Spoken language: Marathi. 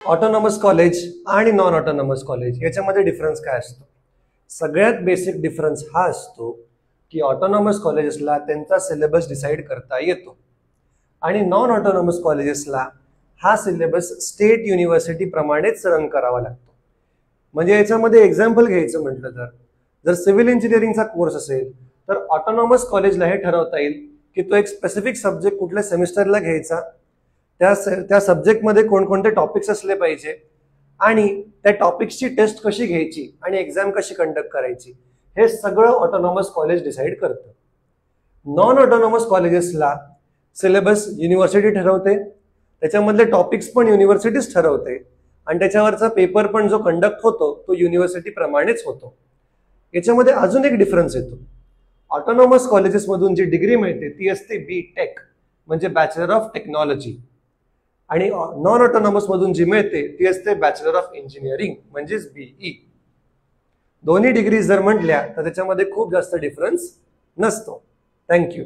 ऑटोनॉमस कॉलेज आणि नॉन ऑटोनॉमस कॉलेज याच्यामध्ये डिफरन्स काय असतो? सगळ्यात बेसिक डिफरन्स हा असतो की ऑटोनॉमस कॉलेजेसला त्यांचा सिलेबस डिसाईड करता येतो आणि नॉन ऑटोनॉमस कॉलेजेसला हा सिलेबस स्टेट युनिव्हर्सिटी प्रमाणेच रन करावा लागतो. म्हणजे याच्यामध्ये एक्झाम्पल घ्यायचं म्हटलं तर जर सिव्हिल इंजिनिअरिंगचा कोर्स असेल तर ऑटोनॉमस कॉलेजला हे ठरवता येईल की तो एक स्पेसिफिक सब्जेक्ट कुठल्या सेमिस्टरला घ्यायचा, त्या सब्जेक्टमध्ये कोणकोणते टॉपिक्स असले पाहिजे आणि त्या टॉपिक्सची टेस्ट कशी घ्यायची आणि एक्झाम कशी कंडक्ट करायची हे सगळं ऑटोनॉमस कॉलेज डिसाईड करतं. नॉन ऑटोनॉमस कॉलेजेसला सिलेबस युनिव्हर्सिटी ठरवते, त्याच्यामधले टॉपिक्स पण युनिव्हर्सिटीच ठरवते आणि त्याच्यावरचा पेपर पण जो कंडक्ट होतो तो युनिव्हर्सिटी प्रमाणेच होतो. याच्यामध्ये अजून एक डिफरन्स येतो. ऑटोनॉमस कॉलेजेसमधून जी डिग्री मिळते ती असते BTech म्हणजे बॅचलर ऑफ टेक्नॉलॉजी आणि नॉन ऑटोनॉमस मधून जी मिळते ती असते बॅचलर ऑफ इंजिनिअरिंग म्हणजेच BE. दोन्ही डिग्री जर म्हटल्या तर त्याच्यामध्ये खूप जास्त डिफरन्स नसतो. थँक्यू.